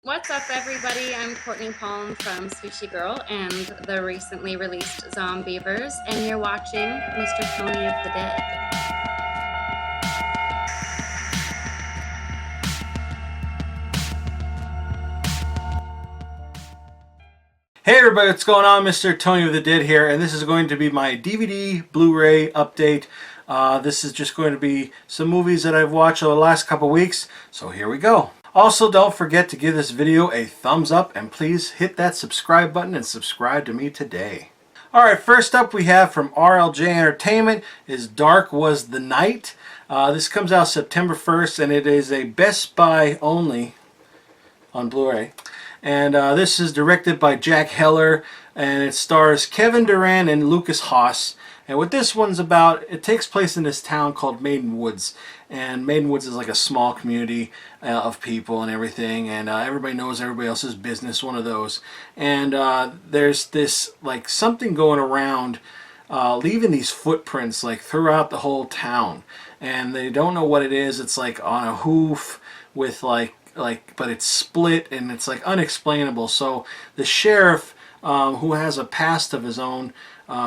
What's up, everybody? I'm Courtney Palm from Sushi Girl and the recently released Zombievers, and you're watching Mr. Tony of the Dead. Hey everybody, what's going on? Mr. Tony of the Dead here, and this is going to be my DVD Blu-ray update. This is just going to be some movies that I've watched over the last couple weeks, so here we go. Also, don't forget to give this video a thumbs up, and please hit that subscribe button and subscribe to me today. Alright, first up we have from RLJ Entertainment is Dark Was the Night. This comes out September 1st, and it is a Best Buy only on Blu-ray. And this is directed by Jack Heller, and it stars Kevin Durant and Lucas Haas. And what this one's about, it takes place in this town called Maiden Woods. And Maiden Woods is like a small community of people and everything, and everybody knows everybody else's business, one of those. And there's this, like, something going around, leaving these footprints, like, throughout the whole town. And they don't know what it is. It's like on a hoof with but it's split, and it's like unexplainable. So the sheriff, who has a past of his own,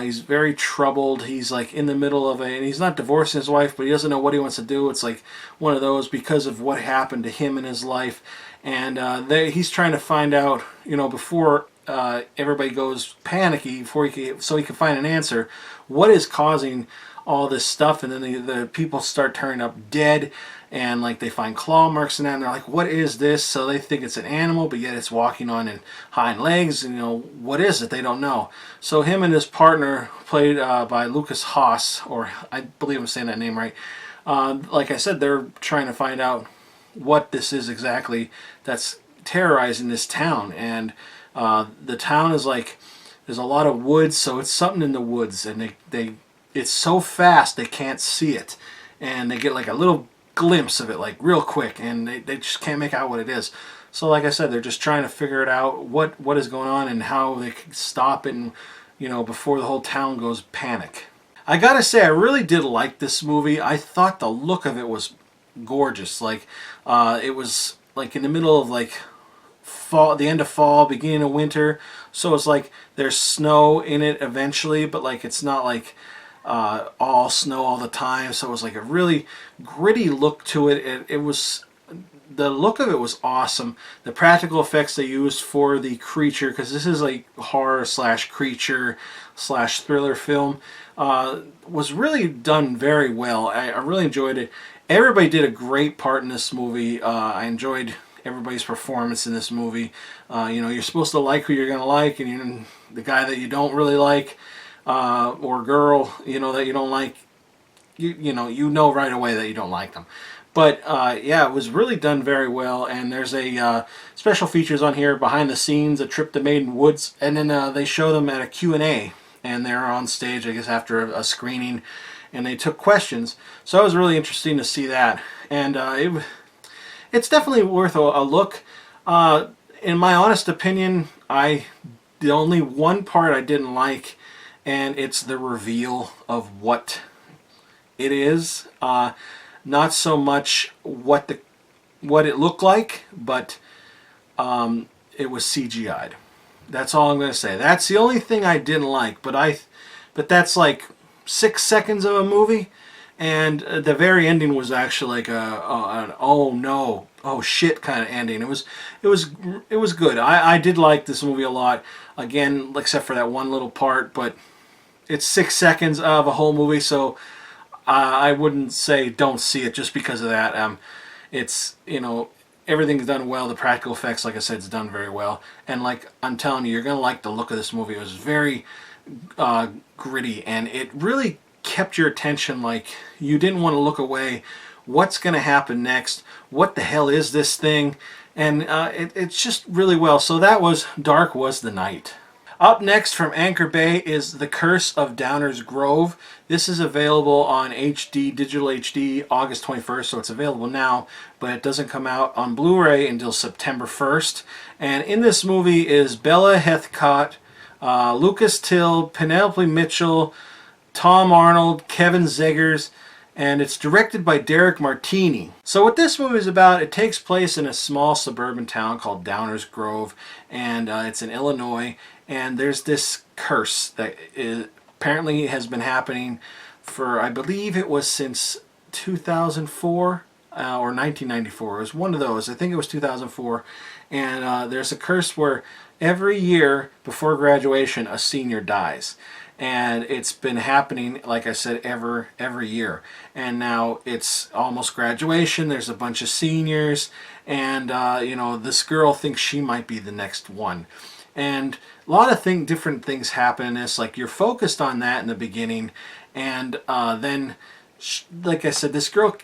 he's very troubled. He's like in the middle of and he's not divorcing his wife, but he doesn't know what he wants to do. It's like one of those because of what happened to him in his life, and he's trying to find out, before everybody goes panicky, so he can find an answer, what is causing all this stuff. And then the people start turning up dead, and like they find claw marks in that, and they're like, what is this? So they think it's an animal, but yet it's walking on hind legs, and what is it? They don't know. So him and his partner, played by Lucas Haas, or I believe I'm saying that name right, like I said, they're trying to find out what this is exactly that's terrorizing this town. And the town is like, there's a lot of woods, so it's something in the woods, and it's so fast they can't see it, and they get like a little glimpse of it like real quick, and they just can't make out what it is. So like I said, they're just trying to figure it out, what is going on and how they can stop it, and before the whole town goes panic. I gotta say, I really did like this movie. I thought the look of it was gorgeous. Like it was like in the middle of like fall, the end of fall, beginning of winter, so it's like there's snow in it eventually, but like it's not like all snow all the time. So it was like a really gritty look to it. The look of it was awesome. The practical effects they used for the creature, because this is like horror slash creature slash thriller film, was really done very well. I really enjoyed it. Everybody did a great part in this movie. I enjoyed everybody's performance in this movie. You're supposed to like who you're gonna like, and the guy that you don't really like, or girl, that you don't like, you know right away that you don't like them. But yeah, it was really done very well. And there's a special features on here, behind the scenes, a trip to Maiden Woods, and then they show them at a Q&A, and they're on stage, I guess, after a screening, and they took questions. So it was really interesting to see that, and it's definitely worth a look. In my honest opinion, the only one part I didn't like, and it's the reveal of what it is. Not so much what it looked like, but it was CGI'd. That's all I'm going to say. That's the only thing I didn't like. But that's like 6 seconds of a movie, and the very ending was actually like an oh no, oh shit kind of ending. It was good. I did like this movie a lot. Again, except for that one little part, but it's 6 seconds of a whole movie, so I wouldn't say don't see it just because of that. It's, everything's done well. The practical effects, like I said, is done very well. And like I'm telling you, you're going to like the look of this movie. It was very gritty, and it really kept your attention. Like, you didn't want to look away. What's going to happen next? What the hell is this thing? And it's just really well. So that was Dark Was the Night. Up next from Anchor Bay is The Curse of Downers Grove. This is available on HD, digital HD, August 21st, so it's available now, but it doesn't come out on Blu-ray until September 1st. And in this movie is Bella Heathcote, Lucas Till, Penelope Mitchell, Tom Arnold, Kevin Zegers, and it's directed by Derek Martini. So what this movie is about, it takes place in a small suburban town called Downers Grove, and it's in Illinois, and there's this curse that apparently has been happening for, I believe it was since 2004 or 1994. It was one of those. I think it was 2004. And there's a curse where every year before graduation a senior dies. And it's been happening, like I said, every year. And now it's almost graduation. There's a bunch of seniors, and you know, this girl thinks she might be the next one. And a lot of different things happen in this. Like, you're focused on that in the beginning, and then, like I said, this girl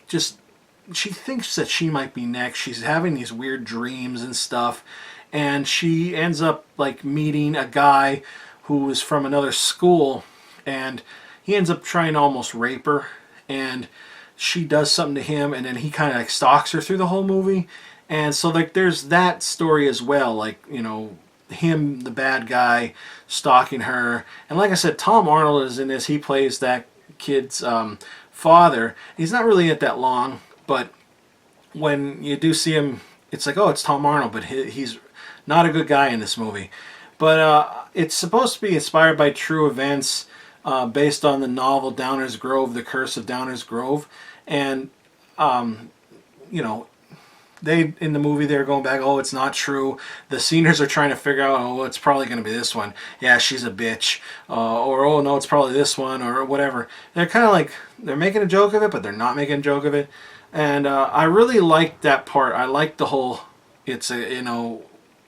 she thinks that she might be next. She's having these weird dreams and stuff, and she ends up like meeting a guy who is from another school, and he ends up trying to almost rape her, and she does something to him, and then he kind of like stalks her through the whole movie. And so like there's that story as well, like, you know, him, the bad guy, stalking her. And like I said, Tom Arnold is in this. He plays that kid's father. He's not really in it that long, but when you do see him, it's like, oh, it's Tom Arnold, but he's not a good guy in this movie. But it's supposed to be inspired by true events, based on the novel Downers Grove, The Curse of Downers Grove. And, you know, in the movie, they're going back, oh, it's not true. The seniors are trying to figure out, oh, it's probably going to be this one. Yeah, she's a bitch. Or, oh, no, it's probably this one, or whatever. They're kind of like, they're making a joke of it, but they're not making a joke of it. And I really liked that part. I liked the whole, it's a, you know,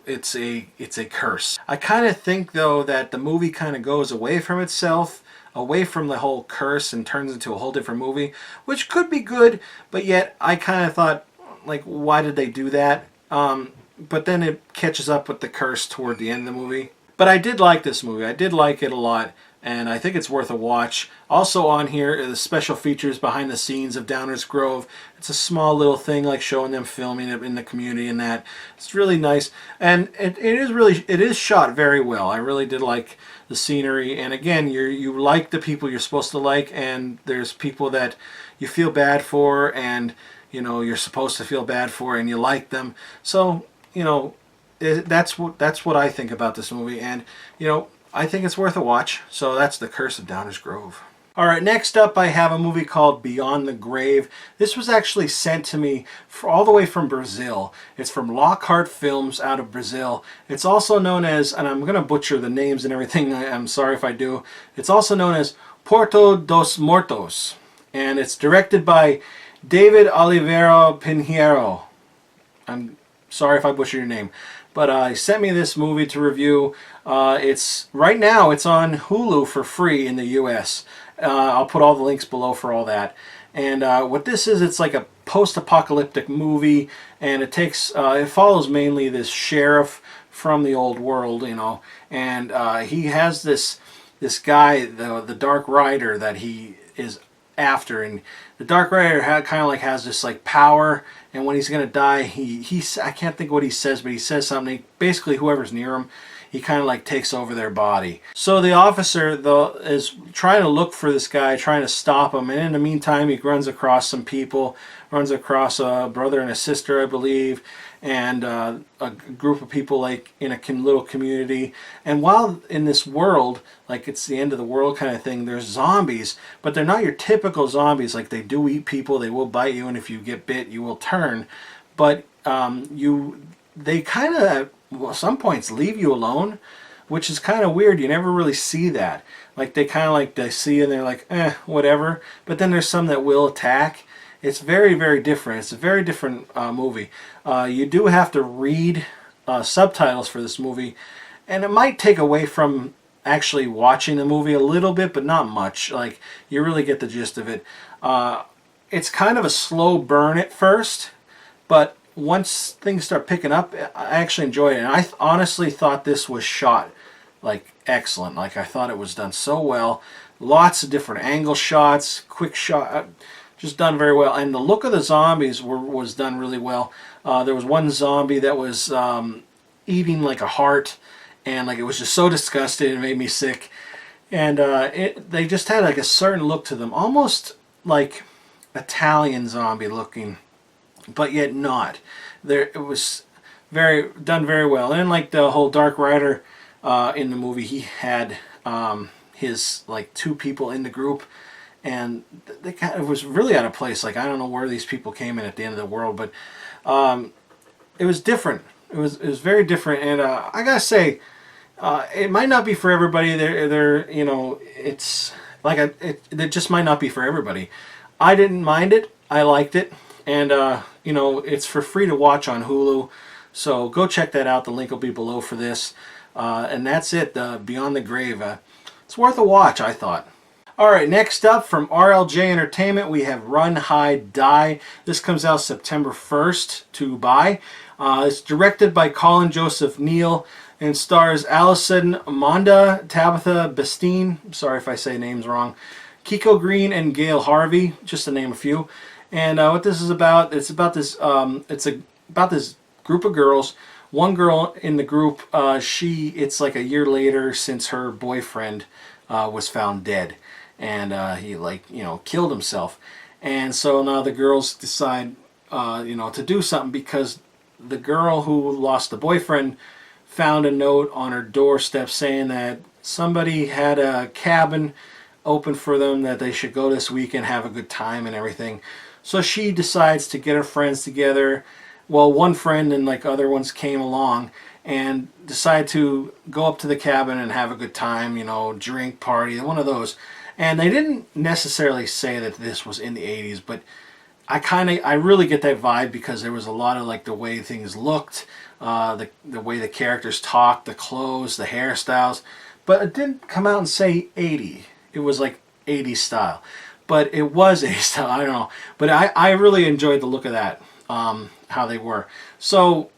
it's a curse. I kind of think, though, that the movie kind of goes away from itself, away from the whole curse, and turns into a whole different movie, which could be good, but yet I kind of thought, like, why did they do that? But then it catches up with the curse toward the end of the movie. But I did like this movie. I did like it a lot, and I think it's worth a watch. Also on here are the special features behind the scenes of Downers Grove. It's a small little thing, like showing them filming it in the community and that. It's really nice, and it is shot very well. I really did like the scenery, and again, you like the people you're supposed to like, and there's people that you feel bad for, and you know, you're supposed to feel bad for, and you like them. So, you know, that's what I think about this movie, and you know, I think it's worth a watch. So that's The Curse of Downers Grove. Alright, next up I have a movie called Beyond the Grave. This was actually sent to me all the way from Brazil. It's from Lockhart Films out of Brazil. It's also known as, and I'm going to butcher the names and everything, I'm sorry if I do, it's also known as Porto dos Mortos. And it's directed by David Oliveira Pinheiro. I'm sorry if I butchered your name. But he sent me this movie to review. It's right now it's on Hulu for free in the US. I'll put all the links below for all that. And what this is, it's like a post-apocalyptic movie, and it follows mainly this sheriff from the old world, you know, and he has this guy, the Dark Rider, that he is after, and the Dark Rider kind of like has this like power, and when he's gonna die, I can't think what he says, but he says something. Basically, whoever's near him, he kind of like takes over their body. So the officer, though, is trying to look for this guy, trying to stop him, and in the meantime, he runs across some people, runs across a brother and a sister, I believe, and a group of people like in a little community. And while in this world, like it's the end of the world kind of thing, there's zombies, but they're not your typical zombies. Like, they do eat people, they will bite you, and if you get bit, you will turn. But they kind of, at some points, leave you alone, which is kind of weird. You never really see that. Like, they kind of like, they see you and they're like, whatever. But then there's some that will attack. It's very, very different. It's a very different movie. You do have to read subtitles for this movie, and it might take away from actually watching the movie a little bit, but not much. Like, you really get the gist of it. It's kind of a slow burn at first, but once things start picking up, I actually enjoyed it. And I honestly thought this was shot like excellent. Like, I thought it was done so well. Lots of different angle shots, quick shot, just done very well. And the look of the zombies was done really well. There was one zombie that was eating like a heart, and like it was just so disgusting, it made me sick. And they just had like a certain look to them, almost like Italian zombie looking, but yet not. There, it was done very well. And like the whole Dark Rider in the movie, he had his like 2 people in the group, and they kind of was really out of place. Like, I don't know where these people came in at the end of the world, but it was different. It was very different, and I gotta say, it might not be for everybody. You know, it's like it just might not be for everybody. I didn't mind it. I liked it, and you know, it's for free to watch on Hulu, so go check that out. The link will be below for this, and that's it. Beyond the Grave. It's worth a watch, I thought. Alright, next up from RLJ Entertainment, we have Run, Hide, Die. This comes out September 1st to buy. It's directed by Colin Joseph Neal and stars Alison Monda, Tabitha Bestine, sorry if I say names wrong, Kiko Green, and Gail Harvey, just to name a few. And what this is about, it's about this group of girls. One girl in the group, it's like a year later since her boyfriend was found dead, and he, like, you know, killed himself. And so now the girls decide, you know, to do something, because the girl who lost the boyfriend found a note on her doorstep saying that somebody had a cabin open for them, that they should go this week and have a good time and everything. So she decides to get her friends together. Well, one friend and like other ones came along and decided to go up to the cabin and have a good time, you know, drink, party, one of those. And they didn't necessarily say that this was in the 80s, but I really get that vibe, because there was a lot of like the way things looked, the way the characters talked, the clothes, the hairstyles. But it didn't come out and say 80. It was like 80s style. But it was 80s style, I don't know. But I really enjoyed the look of that, how they were. So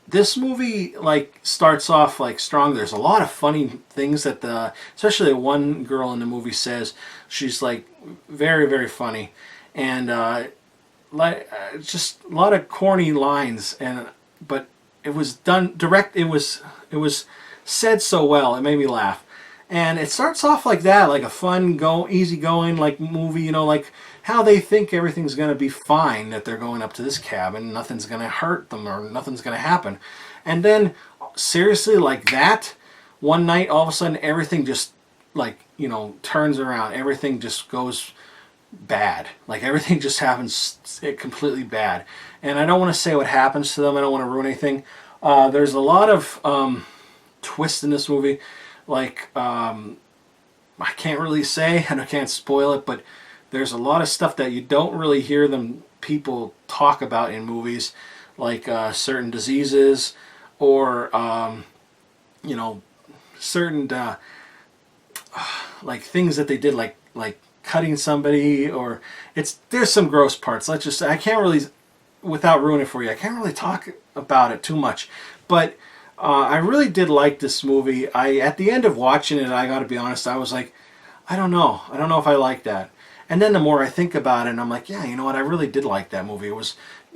this movie like starts off like strong. There's a lot of funny things that especially the one girl in the movie says. She's like very, very funny, and just a lot of corny lines, but it was done direct. It was said so well. It made me laugh, and it starts off like that, like a fun, easy going like movie. You know, like how they think everything's going to be fine, that they're going up to this cabin, nothing's going to hurt them or nothing's going to happen. And then, seriously, like that, one night, all of a sudden, everything just, like, you know, turns around. Everything just goes bad. Like, everything just happens completely bad. And I don't want to say what happens to them. I don't want to ruin anything. There's a lot of twists in this movie. Like, I can't really say, and I can't spoil it, but there's a lot of stuff that you don't really hear people talk about in movies, like certain diseases, or you know, certain like things that they did, like cutting somebody, or there's some gross parts. Let's just say, I can't really, without ruining it for you, I can't really talk about it too much. But I really did like this movie. At the end of watching it, I got to be honest, I was like, I don't know if I like that. And then the more I think about it, and I'm like, yeah, you know what? I really did like that movie. It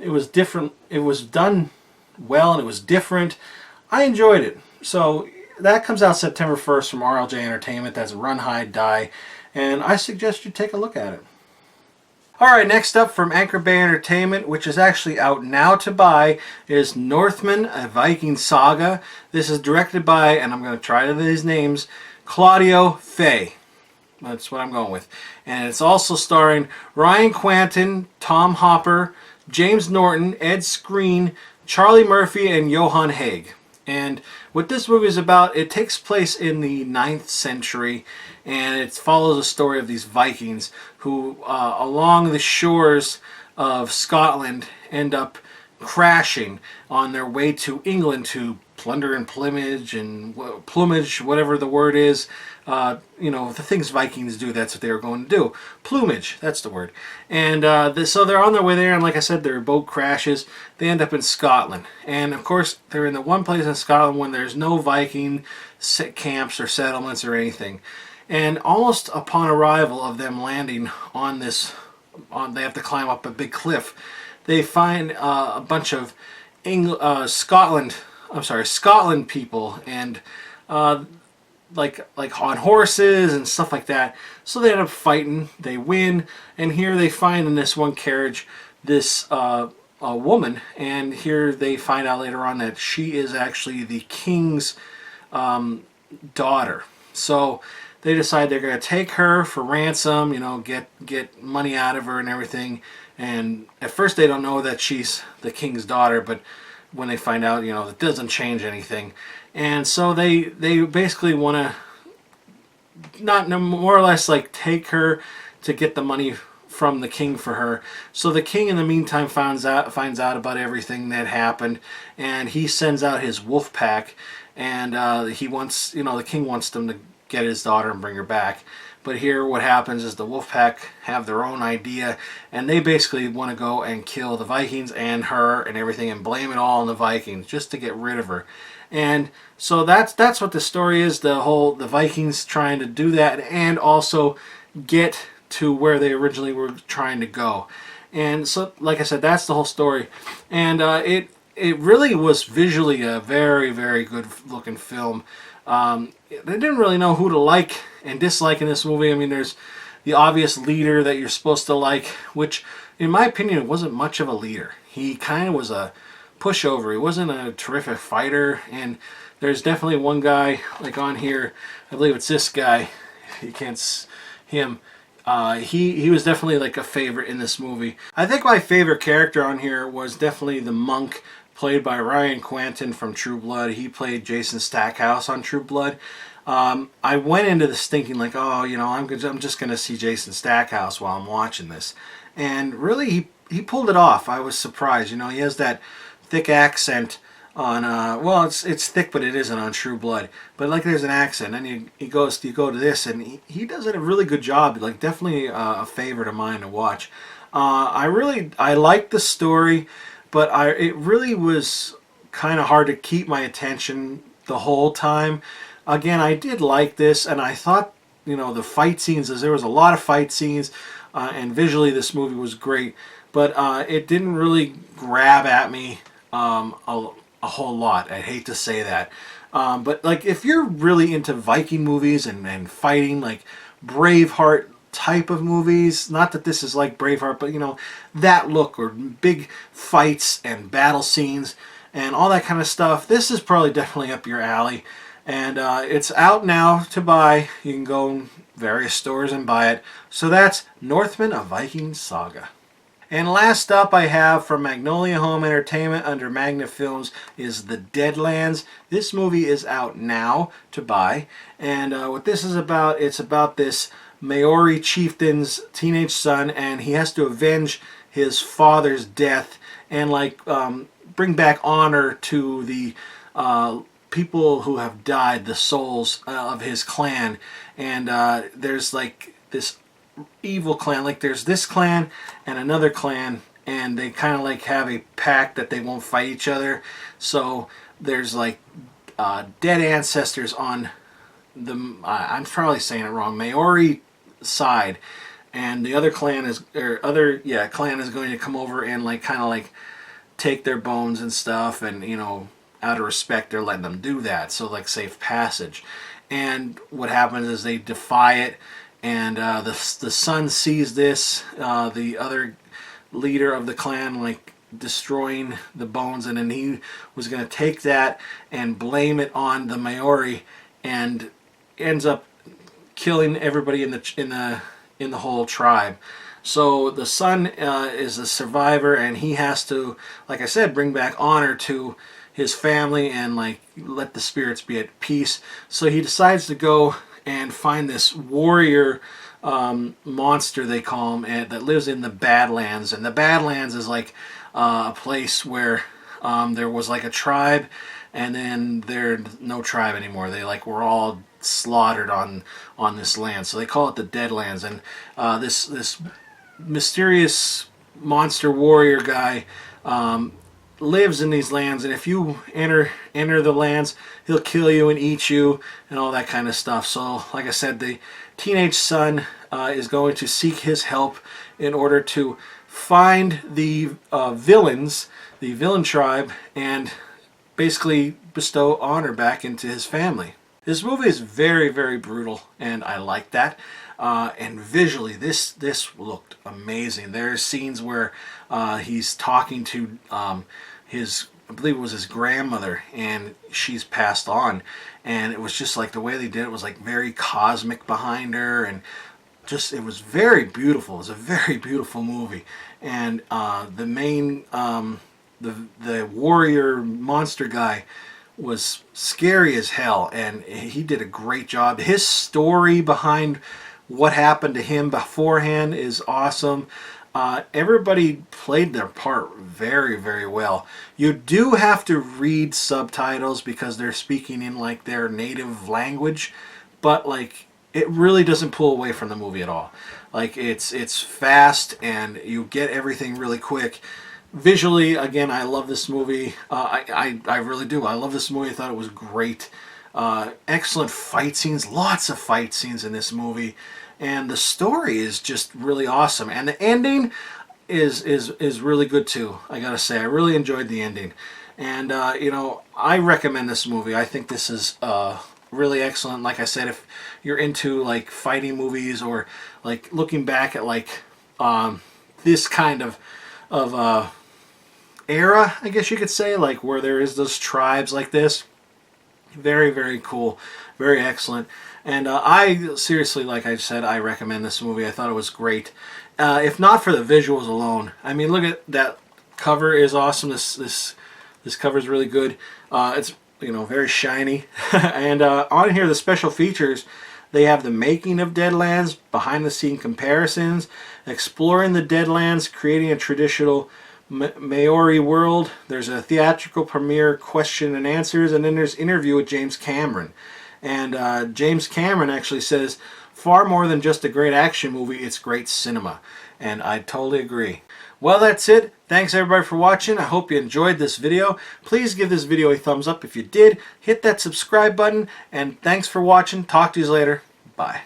was different. It was done well, and it was different. I enjoyed it. So that comes out September 1st from RLJ Entertainment. That's Run, Hide, Die. And I suggest you take a look at it. Alright, next up from Anchor Bay Entertainment, which is actually out now to buy, is Northmen, a Viking Saga. This is directed by, and I'm going to try these names, Claudio Fay. That's what I'm going with. And it's also starring Ryan Quanten, Tom Hopper, James Norton, Ed Skrein, Charlie Murphy, and Johan Haig. And what this movie is about, it takes place in the 9th century, and it follows the story of these Vikings who, along the shores of Scotland, end up crashing on their way to England to plunder and plumage, whatever the word is. You know, the things Vikings do, that's what they were going to do. Plumage, that's the word. And so they're on their way there, and like I said, their boat crashes. They end up in Scotland. And of course, they're in the one place in Scotland when there's no Viking camps or settlements or anything. And almost upon arrival of them landing on this, they have to climb up a big cliff. They find a bunch of Scotland people, and like on horses and stuff like that. So they end up fighting. They win, and here they find in this one carriage this a woman, and here they find out later on that she is actually the king's daughter. So they decide they're going to take her for ransom, you know, get money out of her and everything. And at first they don't know that she's the king's daughter, but when they find out, you know, it doesn't change anything. And so they basically want to not more or less like take her to get the money from the king for her. So the king in the meantime finds out about everything that happened, and he sends out his wolf pack, and he wants, you know, the king wants them to get his daughter and bring her back. But here what happens is the wolf pack have their own idea, and they basically want to go and kill the Vikings and her and everything and blame it all on the Vikings just to get rid of her. And so that's what the story is, the Vikings trying to do that and also get to where they originally were trying to go. And so, like I said, that's the whole story. And it really was visually a very, very good looking film. They didn't really know who to like and dislike in this movie. I mean, there's the obvious leader that you're supposed to like, which in my opinion wasn't much of a leader. He kind of was a pushover. He wasn't a terrific fighter. And there's definitely one guy like on here, I believe it's this guy, you can't see him. He was definitely like a favorite in this movie. I think my favorite character on here was definitely the monk, played by Ryan Quanten from True Blood. He played Jason Stackhouse on True Blood. I went into this thinking like, oh, you know, I'm just going to see Jason Stackhouse while I'm watching this. And really, he pulled it off. I was surprised. You know, he has that thick accent on, well, it's thick, but it isn't on True Blood. But like there's an accent, and you go to this, and he does a really good job. Like definitely a favorite of mine to watch. I liked the story, but it really was kind of hard to keep my attention the whole time. Again, I did like this, and I thought, you know, the fight scenes, there was a lot of fight scenes, and visually this movie was great, but it didn't really grab at me a whole lot. I hate to say that. But like if you're really into Viking movies and fighting, like Braveheart type of movies, not that this is like Braveheart, but you know, that look, or big fights and battle scenes and all that kind of stuff, this is probably definitely up your alley. And it's out now to buy. You can go in various stores and buy it. So that's Northmen, a Viking Saga. And last up I have from Magnolia Home Entertainment under Magna Films is The Deadlands. This movie is out now to buy. And what this is about, it's about this Maori chieftain's teenage son, and he has to avenge his father's death and like bring back honor to the people who have died, the souls of his clan. And there's like this evil clan, like there's this clan and another clan, and they kind of like have a pact that they won't fight each other. So there's like dead ancestors on the I'm probably saying it wrong, Maori side, and the other clan is clan is going to come over and like kind of like take their bones and stuff, and you know, out of respect they're letting them do that, so like safe passage. And what happens is they defy it, and the son sees this, the other leader of the clan like destroying the bones, and then he was going to take that and blame it on the Maori, and ends up killing everybody in the whole tribe. So the son is a survivor, and he has to, like I said, bring back honor to his family and like let the spirits be at peace. So he decides to go and find this warrior monster, they call him, that lives in the Badlands. And the Badlands is like a place where there was like a tribe, and then there's no tribe anymore. They like were all slaughtered on this land, so they call it the Deadlands. And this mysterious monster warrior guy lives in these lands, and if you enter the lands, he'll kill you and eat you and all that kind of stuff. So like I said, the teenage son is going to seek his help in order to find the villains, the villain tribe, and basically bestow honor back into his family. This movie is very, very brutal, and I like that. And visually, this looked amazing. There's scenes where he's talking to his, I believe it was his grandmother, and she's passed on. And it was just like the way they did it was like very cosmic behind her, and just, it was very beautiful. It was a very beautiful movie. And the main, the warrior monster guy was scary as hell, and he did a great job. His story behind what happened to him beforehand is awesome. Everybody played their part very, very well. You do have to read subtitles because they're speaking in like their native language, but like it really doesn't pull away from the movie at all. Like it's fast and you get everything really quick. Visually, again, I love this movie. I really do. I love this movie. I thought it was great. Excellent fight scenes. Lots of fight scenes in this movie. And the story is just really awesome. And the ending is really good too, I gotta say. I really enjoyed the ending. And, you know, I recommend this movie. I think this is really excellent. Like I said, if you're into, like, fighting movies or, like, looking back at, like, this kind of era, I guess you could say, like, where there is those tribes like this. Very, very cool. Very excellent. And I seriously, like I said, I recommend this movie. I thought it was great. If not for the visuals alone, I mean, look at that cover is awesome. This cover is really good. It's, you know, very shiny. And on here, the special features, they have the making of Deadlands, behind the scene comparisons, exploring the Deadlands, creating a traditional Maori world. There's a theatrical premiere, question and answers, and then there's interview with James Cameron. And James Cameron actually says, far more than just a great action movie, it's great cinema. And I totally agree. Well, that's it. Thanks everybody for watching. I hope you enjoyed this video. Please give this video a thumbs up if you did. Hit that subscribe button. And thanks for watching. Talk to you later. Bye.